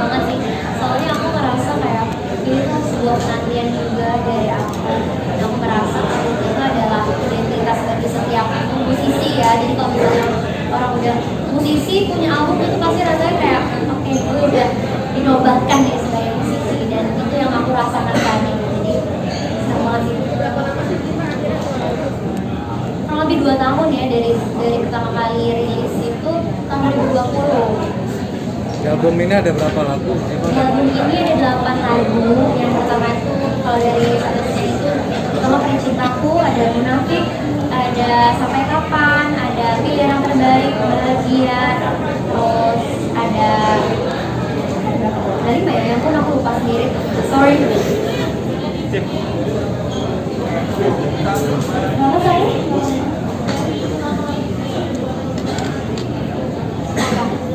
banget sih. Soalnya aku ngerasa kayak ini tuh sebuah penantian juga dari aku. Aku merasa itu adalah identitas bagi setiap musisi ya. Jadi kalau misalnya orang udah musisi punya album itu pasti rasanya kayak oke, gue udah dinobatkan ya sebagai musisi, dan itu yang aku rasakan saat ini. Jadi senang banget sih. Kurang lebih 2 tahun ya dari pertama kali rilis itu tahun 2020. Di album ini ada berapa lagu? Di album ini ada 8 lagu. Yang pertama itu kalau dari statusnya itu pertama Pencintaku, ada Munafik, ada Sampai Kapan, ada Pilihan Yang Terbaik, Bahagia, terus ada 5 ya, yang pun aku lupa sendiri. Sorry. Berapa tadi?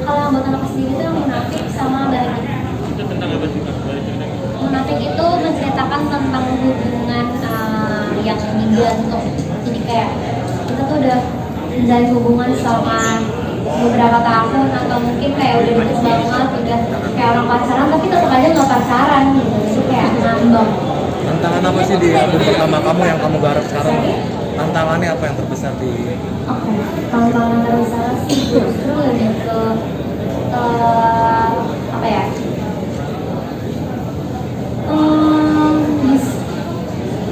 Kalau yang buat anak sendiri itu yang Munafik sama Bahagia. Itu tentang apa sih Kak? Munafik itu menceritakan tentang hubungan yang digantung. Jadi kayak kita tuh udah menjalin hubungan selama beberapa tahun atau mungkin kayak udah deket banget, udah kayak orang pacaran tapi tetap aja nggak pacaran gitu. Jadi kayak ngambang. Tantangan apa sih di album pertama kamu yang kamu garap sekarang? Tantangannya apa yang terbesar di... Oke, tantangan terbesar sih justru lebih ke apa ya?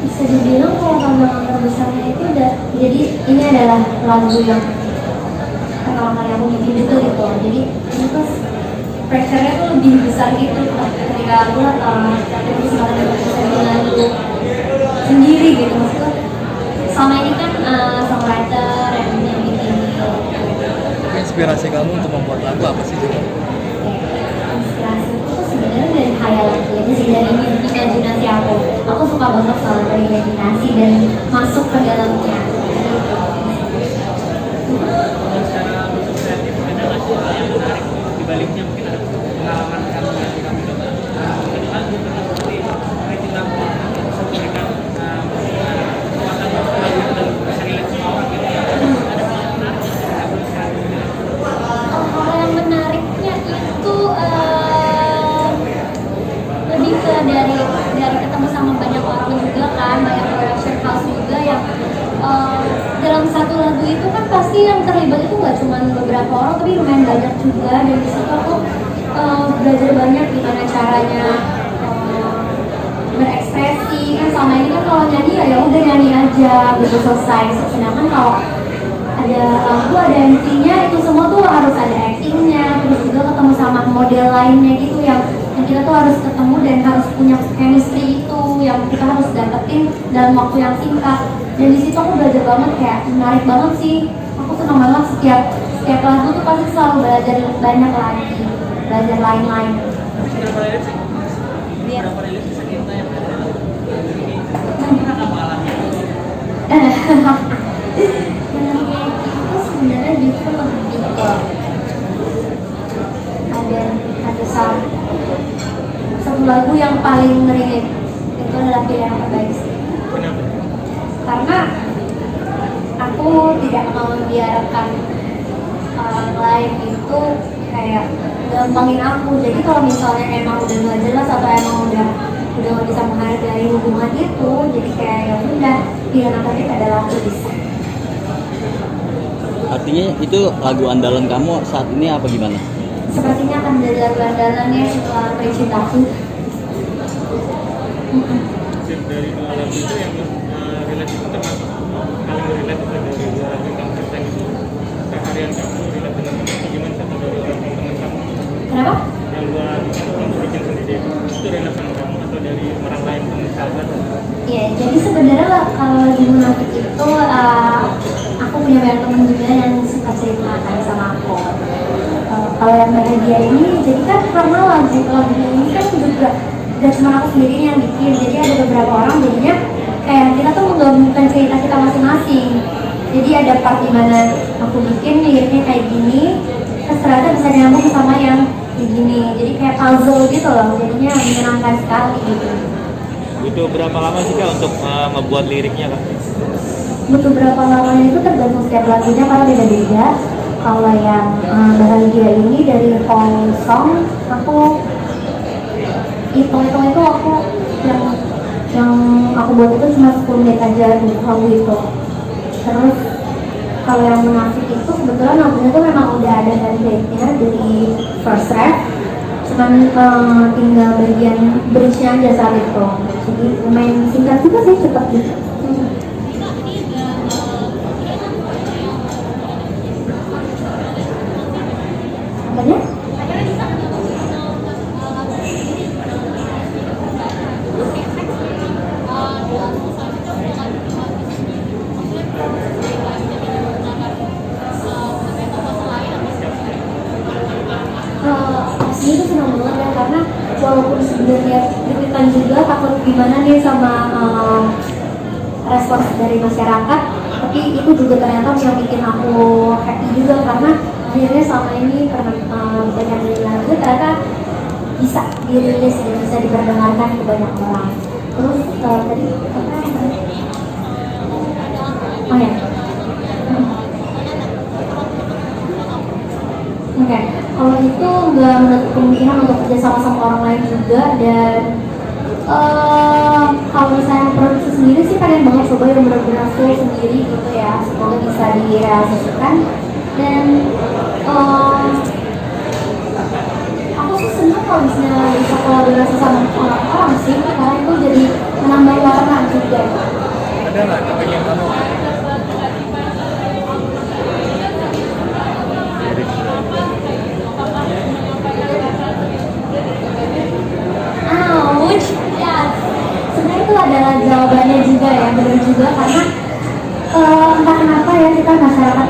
Bisa dibilang kalau tantangan terbesarnya itu udah, jadi ini adalah lagu yang pertama kali aku bikin itu gitu. Jadi ini tuh pressure-nya tuh lebih besar gitu ketika aku tapi sekarang bisa bikin lagu sendiri gitu. Maksudnya selama ini kan songwriter yang bikin gitu. Inspirasi kamu untuk membuat lagu apa sih juga? Inspirasi itu tuh sebenarnya dari hayalan aja sih, dari imajinasi aku. Aku suka banget soal berimajinasi dan masuk ke dalamnya. Secara untuk kreatif ada nggak sih hal yang menarik di baliknya, mungkin ada pengalaman kamu yang kamu coba mungkin lagu seperti Pencintaku bisa memberikan kekuatan untuk lagu itu dan bisa relate sama orang gitu. Ada hal yang menarik Hal yang menariknya itu lebih ke dari ketemu sama banyak orang juga kan, banyak production house juga yang dalam satu lagu itu kan pasti yang terlibat itu nggak cuma beberapa orang tapi lumayan banyak juga, dan di situ aku belajar banyak gimana caranya berekspresi. Kan selama ini kan kalau nyanyi ya udah nyanyi aja gitu selesai, sedangkan kalau ada lagu, ada MC-nya, itu semua tuh harus ada acting-nya, terus juga ketemu sama model lainnya gitu yang kita tuh harus ketemu dan harus punya chemistry itu yang kita harus dapetin dalam waktu yang singkat. Dan di situ aku belajar banget, kayak menarik banget sih. Aku senang banget setiap lagu tuh pasti selalu belajar banyak lagi, belajar lain-lain. berapa relate sih? Iya. Berapa relate bisa kita yang ada ini apa alahnya? Menariknya itu sebenarnya justru lebih ke ada satu lagu yang paling relate, itu adalah Pilihan Yang Terbaik sih. Kenapa? Karena aku tidak mau membiarkan orang lain itu kayak gampangin aku. Jadi kalau misalnya emang udah nggak jelas atau emang udah nggak bisa menghargai hubungan itu, jadi kayak ya udah, Pilihan Yang Terbaik adalah aku bisa. Artinya itu lagu andalan kamu saat ini apa gimana? Sepertinya akan menjadi lagu andalannya setelah Pencintaku. Dari dua lagu itu yang relate itu termasuk paling relate dari dua lagu yang kamu ciptain itu keseharian kamu relate dengan gimana satu dari teman kamu? Kenapa? Yang dua lagu itu kamu bikin sendiri itu relate sama kamu atau dari orang lain teman sahabat? Iya, jadi sebenarnya lah, kalau lagi Munafik itu aku punya banyak temen juga yang suka ceritakan sama aku. Kalau yang Bahagia ini, jadi kan karena lagu ini kan juga gak cuma aku sendiri yang bikin, jadi ada beberapa orang, jadinya kayak kita tuh menggabungkan cerita kita masing-masing. Jadi ada part dimana aku bikin liriknya kayak gini, terus ternyata bisa nyambung sama yang kayak gini, jadi kayak puzzle gitu loh, jadinya menyenangkan sekali gitu. Itu berapa lama sih Kak untuk membuat liriknya Kak? Butuh berapa lamanya itu tergantung setiap lagunya karena beda-beda. Kalau yang Bahagia ini dari whole song aku hitung-hitung itu aku yang aku buat itu cuma 10 menit aja di lagu itu. Terus kalau yang Munafik itu kebetulan lagunya tuh memang udah ada template-nya dari first rap, cuman tinggal bagian bridge-nya aja saat itu. Jadi lumayan singkat juga sih, cepet gitu. Apanya? Asli itu senang banget ya, karena walaupun sebenarnya deg-degan juga, takut gimana nih sama respons dari masyarakat, tapi itu juga ternyata yang bikin aku happy juga, karena akhirnya selama ini pernah banyak lagu ternyata bisa dirilis dan bisa diperdengarkan ke banyak orang. Terus tadi apa? Oh ya. Oke, kalau itu nggak menutup kemungkinan untuk kerja sama orang lain juga, dan kalau misalnya produksi sendiri sih pengen banget coba yang benar-benar full sendiri gitu ya, semoga bisa direalisasikan. Dan aku sih senang kalau misalnya bisa kolaborasi sama orang-orang sih, karena itu jadi menambah warna juga. Ada nggak kepengen kamu? Ouch, ya. Sebenarnya itu adalah jawabannya juga ya, benar juga, karena entah kenapa ya kita masyarakat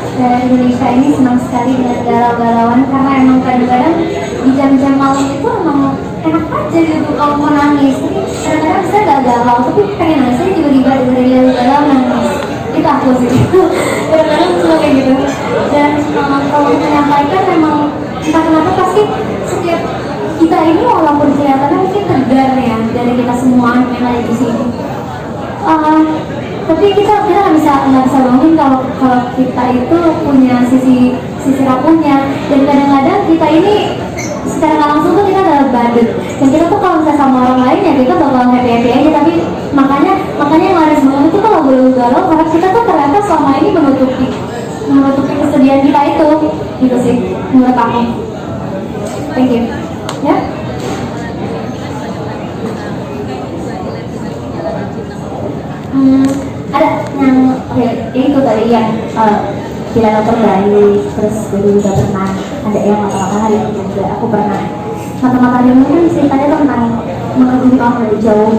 Indonesia ini senang sekali dengan galau-galauan, karena emang kadang-kadang di jam-jam malam itu emang enak aja gitu kalau mau nangis. Tapi kadang-kadang saya gak galau, tapi pengen nangis, saya tiba-tiba dengerin lagu galau nangis. Itu aku sih, itu kadang-kadang suka kayak gitu. Dan kalau menyampaikan memang entah kenapa pasti setiap kita ini walaupun kelihatannya mungkin tegar ya dari kita semua yang ada di sini, tapi kita nggak bisa ngomongin kalau kita itu punya sisi rapuhnya, dan kadang-kadang kita ini secara nggak langsung tuh kita adalah badut, dan kita tuh kalau misalnya sama orang lain ya kita bakal happy aja, tapi makanya yang laris banget itu kalau galau, karena kita tuh ternyata selama ini menutupi kesedihan kita itu, gitu sih menurut aku. Thank you. Ya. Ada yang itu tadi yang tidak terbaik, terus dulu juga pernah ada yang mata-mata hari juga aku pernah mata-mata hari ini kan ceritanya tentang mengagumi orang dari jauh,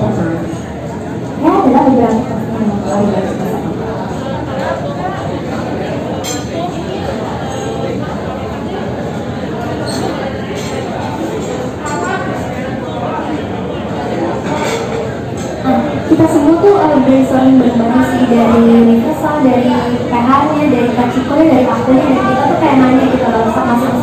ya adalah beberapa yang paling baik. Kita semua tuh brainstorming bareng-bareng sih, dari Universal, dari PH-nya, dari Kacikonya, dari akunya, dan kita tuh kayak nanya gitu loh, masing-masing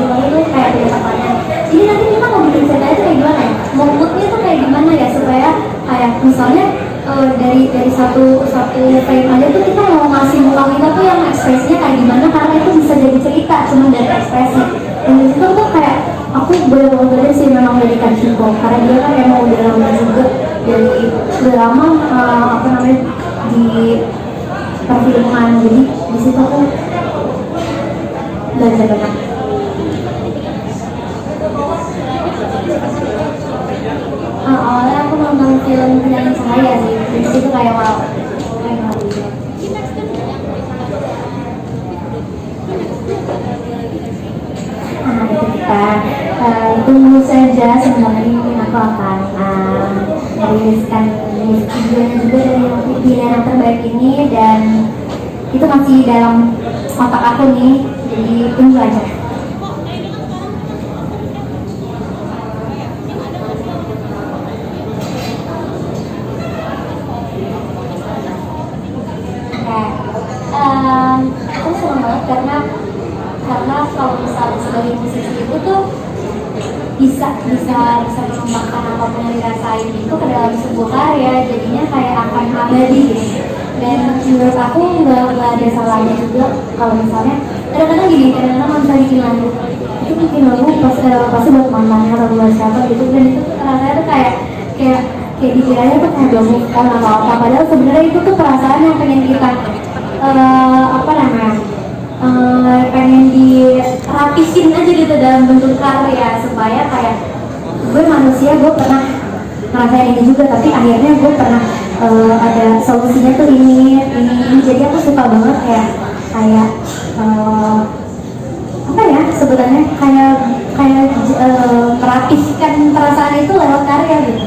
itu kayak ada pertanyaan. Jadi nanti kita mau bikin cerita itu kayak gimana ya? Moodnya tuh kayak gimana ya, supaya kayak misalnya dari satu frame aja tuh kita mau ngasih muka kita tuh yang ekspresinya kayak gimana, karena itu bisa jadi cerita cuma dari ekspresi. Dan disitu tuh kayak aku bener-bener belajar sih memang dari Kaciko, karena dia kan emang udah lama juga dari udah lama di perfilman, jadi di situ aku belajar banget. Awalnya aku nonton film Penyanyi Cahaya sih, di situ kayak wow. Tunggu saja, sebentar ini aku akan meriliskan videonya juga dari pilihan yang terbaik ini, dan itu masih dalam otak aku nih, jadi tunggu aja. Aku senang banget karena kalau misalnya sebagai musisi itu tuh bisa mengembangkan apapun yang dirasain itu ke dalam sebuah karya, jadinya kayak akan abadi gitu. Dan menurut aku nggak ada salahnya juga kalau misalnya kadang-kadang kalau misalnya bikin lagu itu bikin lagu pasti buat mantannya atau buat siapa gitu, dan itu rasanya tuh kayak kayak kayak dikiranya tuh kayak belum move on atau apa, padahal sebenarnya itu tuh perasaan yang pengen kita apa namanya pengen dirapihin aja gitu dalam bentuk karya supaya kayak gue manusia, gue pernah ngerasain ini juga, tapi akhirnya gue pernah ada solusinya tuh ini. Jadi aku suka banget kayak apa ya sebenarnya kayak merapihkan perasaan itu lewat karya gitu.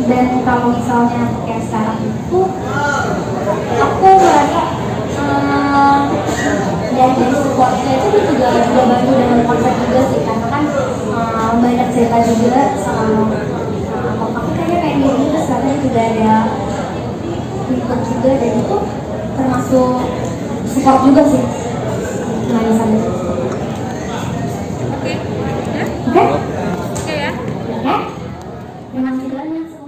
Dan kalau misalnya kayak sekarang itu aku merasa dari supportnya itu juga bantu dengan konsep juga sih, karena kan banyak cerita juga sama aku kayaknya pengen gini, terus katanya juga ada ikut juga, dan itu termasuk support juga sih main sama. Oke? Oke ya. Oke? Terima kasih banyak semua.